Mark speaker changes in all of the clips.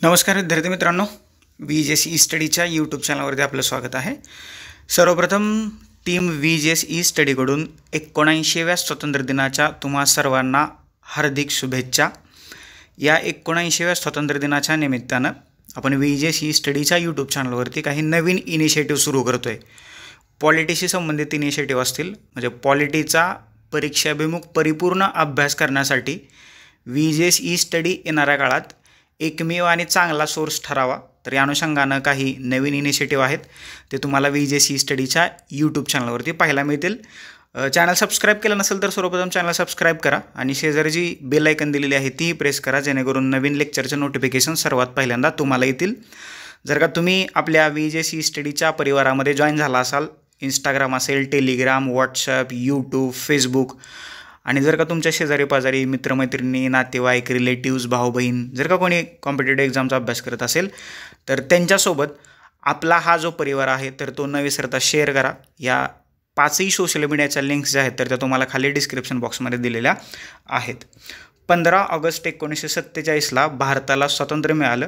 Speaker 1: नमस्कार विद्यार्थी मित्रांनो, VJS स्टडीच्या यूट्यूब चॅनलवरती आपलं स्वागत आहे. सर्वप्रथम टीम VJS स्टडीकडून 79व्या स्वातंत्र्य दिनाच्या तुम्हा सर्वांना हार्दिक शुभेच्छा. या 79व्या स्वातंत्र्य दिनाच्या निमित्तानं आपण VJS स्टडीच्या यूट्यूब चॅनलवरती काही नवीन इनिशिएटिव्ह सुरू करतो आहे. पॉलिटीशी संबंधित इनिशिएटिव्ह असतील, म्हणजे पॉलिटीचा परीक्षाभिमुख परिपूर्ण अभ्यास करण्यासाठी VJS स्टडी येणाऱ्या काळात एकमेव आणि चांगला सोर्स ठरावा. तर या अनुषंगानं काही नवीन इनिशिएटिव्ह आहेत, ते तुम्हाला VJS स्टडीच्या यूट्यूब चॅनलवरती पाहायला मिळतील. चॅनल सबस्क्राईब केलं नसेल तर सर्वप्रथम चॅनल सबस्क्राईब करा आणि शेजारी जी बेल आयकन दिलेली आहे तीही प्रेस करा, जेणेकरून नवीन लेक्चरचे नोटिफिकेशन सर्वात पहिल्यांदा तुम्हाला येतील. जर का तुम्ही आपल्या VJS स्टडीच्या परिवारामध्ये जॉईन झाला असाल, इंस्टाग्राम असेल, टेलिग्राम, व्हॉट्सअप, यूट्यूब, फेसबुक, आणि जर का तुमच्या शेजारी पाजारी मित्रमैत्रिणी, नातेवाईक, रिलेटिव्स, भाऊ बहीण जर का कोणी कॉम्पिटेटिव्ह एक्झामचा अभ्यास करत असेल तर त्यांच्यासोबत आपला हा जो परिवार आहे तर तो न विसरता शेअर करा. या 5ही सोशल मीडियाच्या लिंक्स ज्या आहेत तर त्या तुम्हाला खाली डिस्क्रिप्शन बॉक्समध्ये दिलेल्या आहेत. 15 ऑगस्ट 1947ला भारताला स्वातंत्र्य मिळालं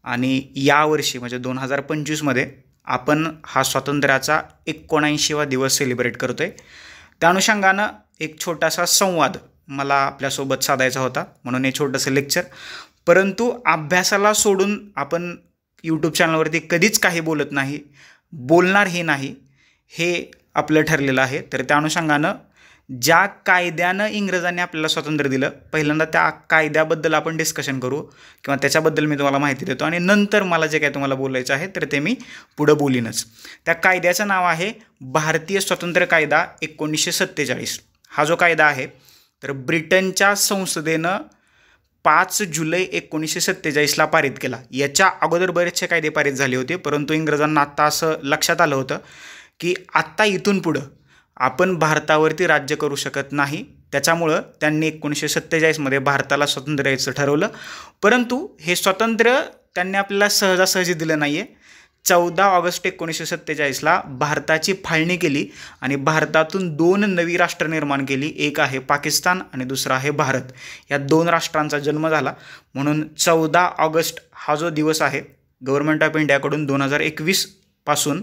Speaker 1: आणि यावर्षी म्हणजे 2025मध्ये आपण हा स्वातंत्र्याचा 79वा दिवस सेलिब्रेट करतो आहे. त्या अनुषंगानं एक छोटासा संवाद मला आपल्यासोबत साधायचा होता, म्हणून हे छोटंसं लेक्चर. परंतु अभ्यासाला सोडून आपण यूट्यूब चॅनलवरती कधीच काही बोलत नाही, बोलणारही नाही, हे आपलं ठरलेलं आहे. तर त्या अनुषंगानं ज्या कायद्यानं इंग्रजांनी आपल्याला स्वातंत्र्य दिलं, पहिल्यांदा त्या कायद्याबद्दल आपण डिस्कशन करू किंवा त्याच्याबद्दल मी तुम्हाला माहिती देतो आणि नंतर मला जे काय तुम्हाला बोलायचं आहे तर ते मी पुढं बोलीनच. त्या कायद्याचं नाव आहे भारतीय स्वातंत्र्य कायदा 1947. हा जो कायदा आहे तर ब्रिटनच्या संसदेनं 5 जुलै 1947ला पारित केला. याच्या अगोदर बरेचसे कायदे पारित झाले होते, परंतु इंग्रजांना आत्ता असं लक्षात आलं होतं की आत्ता इथून पुढं आपण भारतावरती राज्य करू शकत नाही. त्याच्यामुळं त्यांनी 1947मध्ये भारताला स्वातंत्र्य द्यायचं ठरवलं. परंतु हे स्वातंत्र्य त्यांनी आपल्याला सहजासहजी दिलं नाही आहे. 14 ऑगस्ट 1947ला भारताची फाळणी केली आणि भारतातून 2 नवी राष्ट्र निर्माण केली. एक आहे पाकिस्तान आणि दुसरा आहे भारत. या 2 राष्ट्रांचा जन्म झाला. म्हणून 14 ऑगस्ट हा जो दिवस आहे गव्हर्नमेंट ऑफ इंडियाकडून 2021 पासून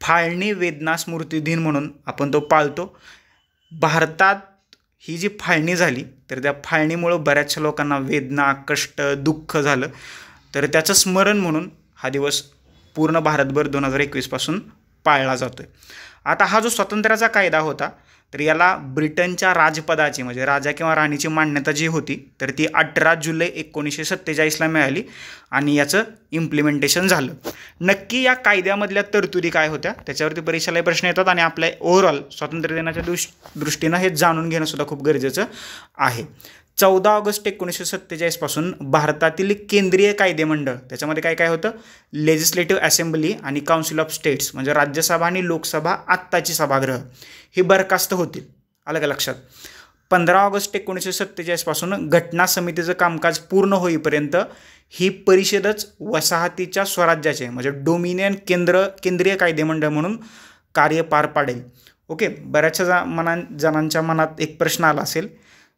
Speaker 1: फाळणी वेदना स्मृती दिन म्हणून आपण तो पाळतो. भारतात ही जी फाळणी झाली तर त्या फाळणीमुळं बऱ्याचशा लोकांना वेदना, कष्ट, दुःख झालं, तर त्याचं स्मरण म्हणून हा दिवस पूर्ण भारतभर 2021 पासून पाळला जातो आहे. आता हा जो स्वातंत्र्याचा कायदा होता तर याला ब्रिटनच्या राजपदाची म्हणजे राजा किंवा राणीची मान्यता जी होती तर ती 18 जुलै 1947ला मिळाली आणि याचं इम्प्लिमेंटेशन झालं. नक्की या कायद्यामधल्या तरतुदी काय होत्या त्याच्यावरती परीक्षेलाही प्रश्न येतात आणि आपल्या ओव्हरऑल स्वातंत्र्य दिनाच्या दृष्टीनं हे जाणून घेणंसुद्धा खूप गरजेचं आहे. 14 ऑगस्ट 1947 पासून भारतातील केंद्रीय कायदेमंडळ त्याच्यामध्ये काय काय होतं, लेजिस्लेटिव्ह असेंब्ली आणि काउन्सिल ऑफ स्टेट्स म्हणजे राज्यसभा आणि लोकसभा आत्ताची सभागृह ही बरखास्त होतील. आलं का लक्षात. 15 ऑगस्ट 1947 पासून घटना समितीचं कामकाज पूर्ण होईपर्यंत ही परिषदच वसाहतीच्या स्वराज्याचे म्हणजे डोमिनियन केंद्रीय कायदेमंडळ म्हणून कार्य पार पाडेल. ओके, बऱ्याचशा जणांच्या मनात एक प्रश्न आला असेल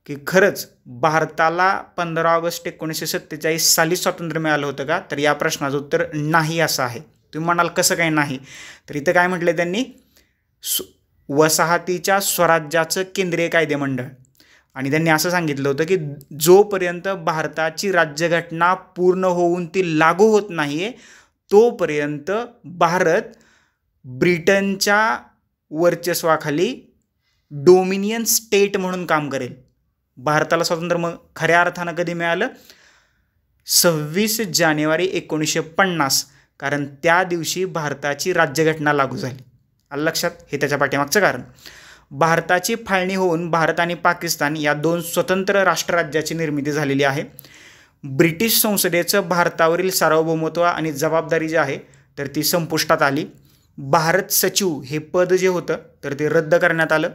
Speaker 1: की खरंच भारताला 15 ऑगस्ट 1947 साली स्वातंत्र्य मिळालं होतं का, तर या प्रश्नाचं उत्तर नाही असं आहे. तुम्ही म्हणाल कसं काय नाही, तर इथं काय म्हटलं त्यांनी, वसाहतीच्या स्वराज्याचं केंद्रीय कायदेमंडळ, आणि त्यांनी असं सांगितलं होतं की जोपर्यंत भारताची राज्यघटना पूर्ण होऊन ती लागू होत नाही आहे तोपर्यंत भारत ब्रिटनच्या वर्चस्वाखाली डोमिनियन स्टेट म्हणून काम करेल. भारताला स्वातंत्र्य मग खऱ्या अर्थानं कधी मिळालं, 26 जानेवारी 1950, कारण त्या दिवशी भारताची राज्यघटना लागू झाली. आलं लक्षात. हे त्याच्या पाठीमागचं कारण. भारताची फाळणी होऊन भारत आणि पाकिस्तान या 2 स्वतंत्र राष्ट्रराज्याची निर्मिती झालेली आहे. ब्रिटिश संसदेचं भारतावरील सार्वभौमत्व आणि जबाबदारी जी आहे तर ती संपुष्टात आली. भारत सचिव हे पद जे होतं तर ते रद्द करण्यात आलं.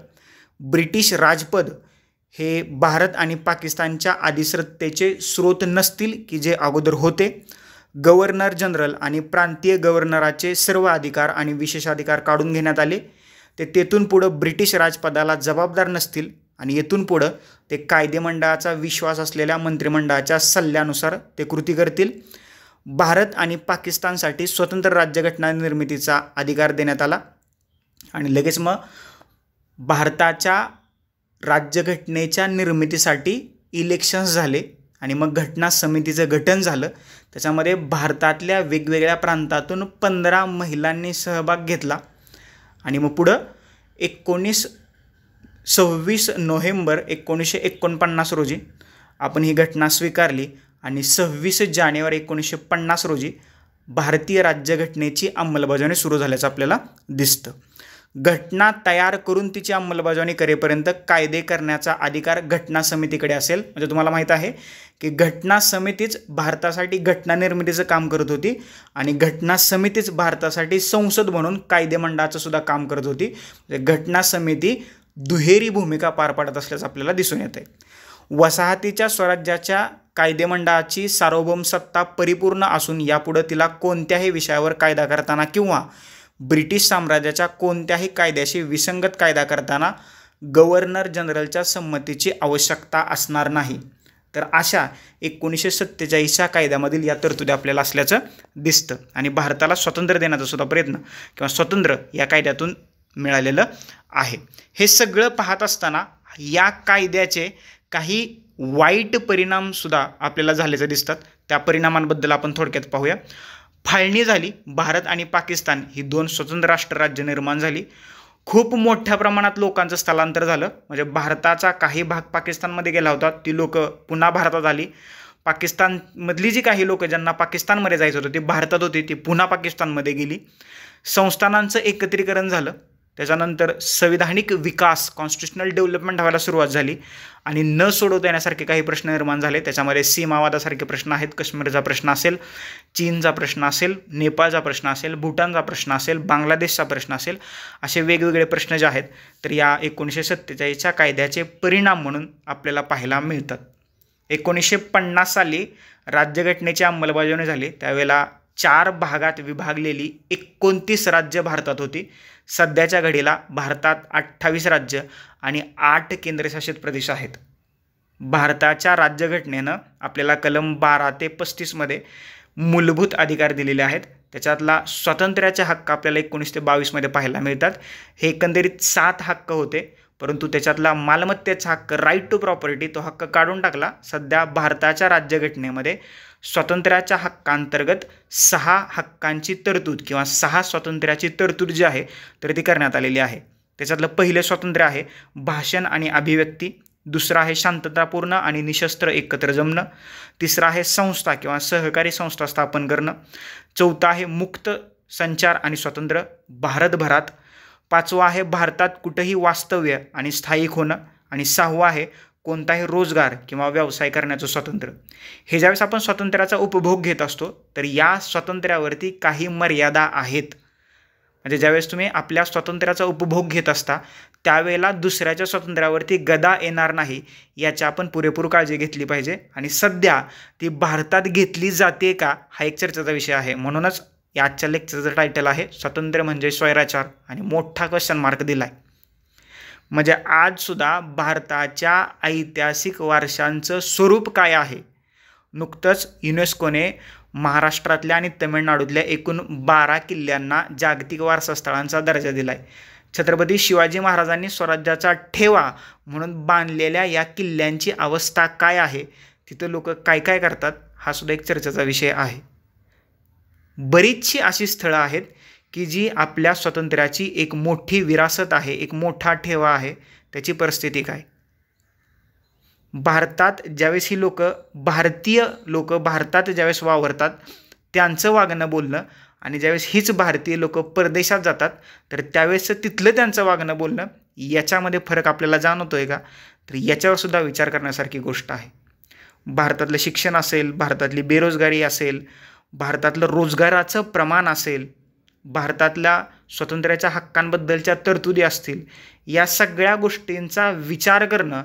Speaker 1: ब्रिटिश राजपद हे भारत आणि पाकिस्तानच्या अधिसत्तेचे स्रोत नसतील की जे अगोदर होते. गव्हर्नर जनरल आणि प्रांतीय गव्हर्नराचे सर्व अधिकार आणि विशेषाधिकार काढून घेण्यात आले. ते तेथून पुढं ब्रिटिश राजपदाला जबाबदार नसतील आणि येथून पुढं ते कायदेमंडळाचा विश्वास असलेल्या मंत्रिमंडळाच्या सल्ल्यानुसार ते कृती करतील. भारत आणि पाकिस्तानसाठी स्वतंत्र राज्यघटना निर्मितीचा अधिकार देण्यात आला आणि लगेच मग भारताच्या राज्यघटनेच्या निर्मितीसाठी इलेक्शन्स झाले आणि मग घटना समितीचं गठन झालं. त्याच्यामध्ये भारतातल्या वेगवेगळ्या प्रांतातून 15 महिलांनी सहभाग घेतला आणि मग पुढं 26 नोव्हेंबर 1949 रोजी आपण ही घटना स्वीकारली आणि 26 जानेवारी 1950 रोजी भारतीय राज्यघटनेची अंमलबजावणी सुरू झाल्याचं आपल्याला दिसतं. घटना तयार करून तिची अंमलबजावणी करेपर्यंत कायदे करण्याचा अधिकार घटना समितीकडे असेल. म्हणजे तुम्हाला माहीत आहे की घटना समितीच भारतासाठी घटना निर्मितीचं काम करत होती आणि घटना समितीच भारतासाठी संसद म्हणून कायदेमंडळाचं सुद्धा काम करत होती. म्हणजे घटना समिती दुहेरी भूमिका पार पाडत असल्याचं आपल्याला दिसून येते. वसाहतीच्या स्वराज्याच्या कायदेमंडळाची सार्वभौम सत्ता परिपूर्ण असून यापुढे तिला कोणत्याही विषयावर कायदा करताना किंवा ब्रिटिश साम्राज्याच्या कोणत्याही कायद्याशी विसंगत कायदा करताना गव्हर्नर जनरलच्या संमतीची आवश्यकता असणार नाही. तर अशा 1947च्या कायद्यामधील या तरतुदी आपल्याला असल्याचं दिसतं आणि भारताला स्वातंत्र्य देण्याचा सुद्धा प्रयत्न किंवा स्वातंत्र्य या कायद्यातून मिळालेलं आहे. हे सगळं पाहत असताना या कायद्याचे काही वाईट परिणामसुद्धा आपल्याला झाल्याचे दिसतात. त्या परिणामांबद्दल आपण थोडक्यात पाहूया. फाळणी झाली. भारत आणि पाकिस्तान ही 2 स्वतंत्र राष्ट्रराज्य निर्माण झाली. खूप मोठ्या प्रमाणात लोकांचं स्थलांतर झालं. म्हणजे भारताचा काही भाग पाकिस्तानमध्ये गेला होता, ती लोक पुन्हा भारतात आली. पाकिस्तानमधली जी काही लोक ज्यांना पाकिस्तानमध्ये जायचं होतं ती भारतात होती, ती पुन्हा पाकिस्तानमध्ये गेली. संस्थानांचं एकत्रीकरण झालं. त्याच्यानंतर संविधानिक विकास कॉन्स्टिट्युशनल डेव्हलपमेंट व्हायला सुरुवात झाली आणि न सोडवता येण्यासारखे काही प्रश्न निर्माण झाले. त्याच्यामध्ये सीमावादासारखे प्रश्न आहेत. काश्मीरचा प्रश्न असेल, चीनचा प्रश्न असेल, नेपाळचा प्रश्न असेल, भूटानचा प्रश्न असेल, बांगलादेशचा प्रश्न असेल, असे वेगवेगळे प्रश्न जे आहेत तर या 1947च्या कायद्याचे परिणाम म्हणून आपल्याला पाहायला मिळतात. 1950 साली राज्यघटनेची अंमलबजावणी झाली. त्यावेळेला 4 भागात विभागलेली 29 राज्य भारतात होती. सध्याच्या घडीला भारतात 28 राज्य आणि 8 केंद्रशासित प्रदेश आहेत. भारताच्या राज्यघटनेनं आपल्याला कलम 12 ते 35 मध्ये मूलभूत अधिकार दिलेले आहेत. त्याच्यातला स्वातंत्र्याचे हक्क आपल्याला 19 ते 22 मध्ये पाहायला मिळतात. हे एकंदरीत 7 हक्क होते, परंतु त्याच्यातला मालमत्तेचा हक्क राईट टू प्रॉपर्टी तो हक्क काढून टाकला. सध्या भारताच्या राज्यघटनेमध्ये स्वातंत्र्याच्या हक्कांतर्गत 6 हक्कांची तरतूद किंवा 6 स्वातंत्र्याची तरतूद जी आहे तर ती करण्यात आलेली आहे. त्याच्यातलं पहिलं स्वातंत्र्य आहे भाषण आणि अभिव्यक्ती. दुसरं आहे शांततापूर्ण आणि निशस्त्र एकत्र जमणं. तिसरं आहे संस्था किंवा सहकारी संस्था स्थापन करणं. चौथं आहे मुक्त संचार आणि स्वातंत्र्य भारतभरात. 5वं आहे भारतात कुठेही वास्तव्य आणि स्थायिक होणं. आणि 6वं आहे कोणताही रोजगार किंवा व्यवसाय करण्याचं स्वातंत्र्य. हे ज्यावेळेस आपण स्वातंत्र्याचा उपभोग घेत असतो तर या स्वातंत्र्यावरती काही मर्यादा आहेत. म्हणजे ज्यावेळेस तुम्ही आपल्या स्वातंत्र्याचा उपभोग घेत असता त्यावेळेला दुसऱ्याच्या स्वातंत्र्यावरती गदा येणार नाही याची आपण पुरेपूर काळजी घेतली पाहिजे. आणि सध्या ती भारतात घेतली जाते का हा एक चर्चेचा विषय आहे. म्हणूनच या आजच्या लेक्चरचं टायटल आहे स्वातंत्र्य म्हणजे स्वैराचार आणि मोठा क्वेश्चन मार्क दिला आहे. म्हणजे आजसुद्धा भारताच्या ऐतिहासिक वारशांचं स्वरूप काय आहे. नुकतंच युनेस्कोने महाराष्ट्रातल्या आणि तमिळनाडूतल्या एकूण 12 किल्ल्यांना जागतिक वारसा स्थळांचा दर्जा दिला आहे. छत्रपती शिवाजी महाराजांनी स्वराज्याचा ठेवा म्हणून बांधलेल्या या किल्ल्यांची अवस्था काय आहे, तिथं लोक काय काय करतात हा सुद्धा एक चर्चेचा विषय आहे. बरीचशी अशी स्थळं आहेत की जी आपल्या स्वातंत्र्याची एक मोठी विरासत आहे, एक मोठा ठेवा आहे. त्याची परिस्थिती काय. भारतात ज्यावेळेस ही भारतीय लोक भारतात ज्यावेळेस वावरतात त्यांचं वागणं बोलणं आणि ज्यावेळेस हीच भारतीय लोक परदेशात जातात तर त्यावेळेस तिथलं त्यांचं वागणं बोलणं याच्यामध्ये फरक आपल्याला जाणवतोय का, तर याच्यावर सुद्धा विचार करण्यासारखी गोष्ट आहे. भारतातलं शिक्षण असेल, भारतातली बेरोजगारी असेल, भारतातलं रोजगाराचं प्रमाण असेल, भारतातल्या स्वातंत्र्याच्या हक्कांबद्दलच्या तरतुदी असतील, या सगळ्या गोष्टींचा विचार करणं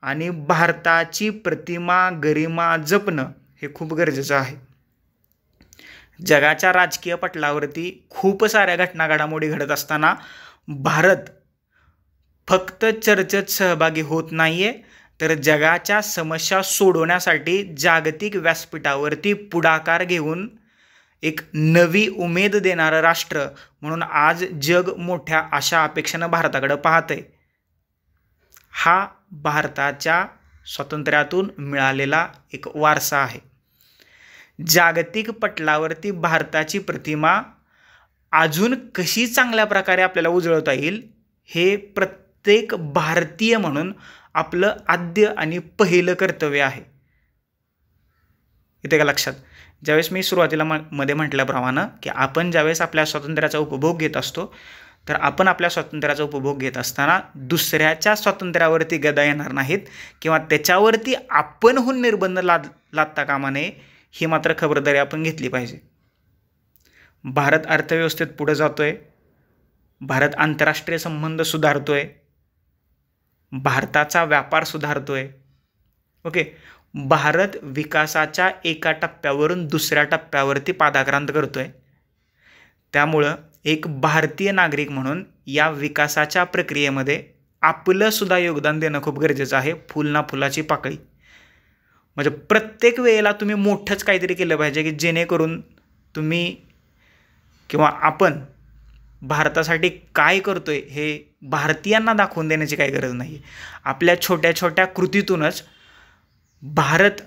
Speaker 1: आणि भारताची प्रतिमा गरिमा जपणं हे खूप गरजेचं आहे. जगाच्या राजकीय पटलावरती खूप साऱ्या घटना घडामोडी घडत असताना भारत फक्त चर्चेत सहभागी होत नाही आहे, तर जगाच्या समस्या सोडवण्यासाठी जागतिक व्यासपीठावरती पुढाकार घेऊन एक नवी उमेद देणारं राष्ट्र म्हणून आज जग मोठ्या आशा अपेक्षेनं भारताकडे पाहत आहे. हा भारताच्या स्वातंत्र्यातून मिळालेला एक वारसा आहे. जागतिक पटलावरती भारताची प्रतिमा अजून कशी चांगल्या प्रकारे आपल्याला उजळवता येईल हे प्रत्येक भारतीय म्हणून आपलं आद्य आणि पहिलं कर्तव्य आहे. येते का लक्षात? ज्यावेळेस मी सुरुवातीला मध्ये म्हटल्याप्रमाणे की आपण ज्यावेळेस आपल्या स्वातंत्र्याचा उपभोग घेत असतो, तर आपण आपल्या स्वातंत्र्याचा उपभोग घेत असताना दुसऱ्याच्या स्वातंत्र्यावरती गदा येणार नाहीत किंवा त्याच्यावरती आपणहून निर्बंध लादता कामा नये, ही मात्र खबरदारी आपण घेतली पाहिजे. भारत अर्थव्यवस्थेत पुढे जातोय, भारत आंतरराष्ट्रीय संबंध सुधारतोय, भारताचा व्यापार सुधारतोय. ओके, भारत विकासाच्या एका टप्प्यावरून दुसऱ्या टप्प्यावरती पादाक्रांत करतोय. त्यामुळं एक भारतीय नागरिक म्हणून या विकासाच्या प्रक्रियेमध्ये आपलं सुद्धा योगदान देणं खूप गरजेचं आहे. फुल ना फुलाची पाकळी, म्हणजे प्रत्येक वेळेला तुम्ही मोठंच काहीतरी केलं पाहिजे की जेणेकरून तुम्ही किंवा आपण भारतासाठी काय करतोय हे भारतीयांना दाखवून देण्याची काही गरज नाही. आपल्या छोट्या छोट्या कृतीतूनच भारत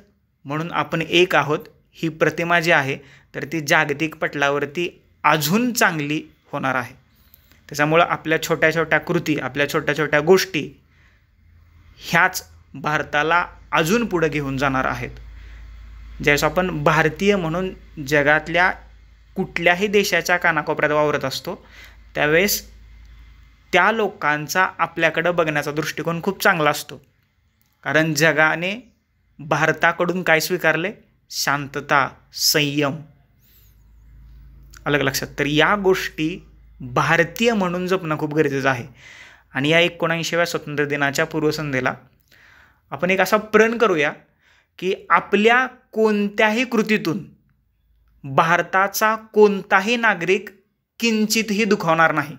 Speaker 1: म्हणून आपण एक आहोत ही प्रतिमा जी आहे तर ती जागतिक पटलावरती अजून चांगली होणार आहे. त्याच्यामुळं आपल्या छोट्या छोट्या कृती, आपल्या छोट्या छोट्या गोष्टी ह्याच भारताला अजून पुढे घेऊन जाणार आहेत. ज्यावेळेस आपण भारतीय म्हणून जगातल्या कुठल्याही देशाच्या कानाकोपऱ्यात वावरत असतो, त्यावेळेस त्या लोकांचा आपल्याकडं बघण्याचा दृष्टिकोन खूप चांगला असतो. कारण जगाने भारताकडून काय स्वीकारले? शांतता, संयम. अलग लक्षात. तर या गोष्टी भारतीय म्हणून जपणं खूप गरजेचं आहे. आणि या 79व्या स्वातंत्र्य दिनाच्या पूर्वसंध्येला आपण एक असा प्रण करूया की आपल्या कोणत्याही कृतीतून भारताचा कोणताही नागरिक किंचितही दुखावणार नाही.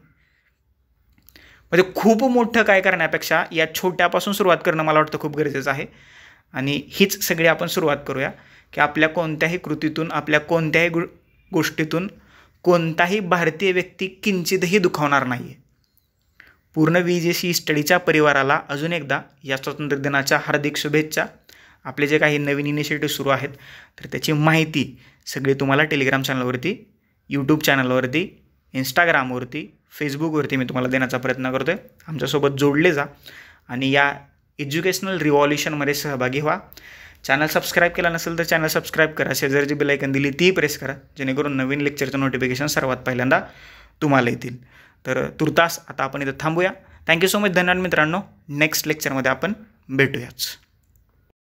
Speaker 1: म्हणजे खूप मोठं काय करण्यापेक्षा या छोट्यापासून सुरुवात करणं मला वाटतं खूप गरजेचं आहे. आणि हीच सगळी आपण सुरुवात करूया की आपल्या कोणत्याही कृतीतून, आपल्या कोणत्याही गोष्टीतून कोणताही भारतीय व्यक्ती किंचितही दुखावणार नाही आहे. पूर्ण VJC स्टडीच्या परिवाराला अजून एकदा या स्वातंत्र्य दिनाच्या हार्दिक शुभेच्छा. आपले जे काही नवीन इनिशिएटिव्ह सुरू आहेत तर त्याची माहिती सगळी तुम्हाला टेलिग्राम चॅनलवरती, यूट्यूब चॅनलवरती, इंस्टाग्रामवरती, फेसबुकवरती मी तुम्हाला देण्याचा प्रयत्न करतो आहे. आमच्यासोबत जोडले जा आणि या एज्युकेशनल रिव्हॉल्युशनमध्ये सहभागी व्हा. चॅनल सबस्क्राईब केला नसेल तर चॅनल सबस्क्राईब करा. शेजारी जी बेल आयकन दिली ती प्रेस करा, जेणेकरून नवीन लेक्चरचं नोटिफिकेशन सर्वात पहिल्यांदा तुम्हाला येतील. तर तुर्तास आता आपण इथं थांबूया. Thank you so much. धन्यवाद मित्रांनो. नेक्स्ट लेक्चरमध्ये आपण भेटूयाच.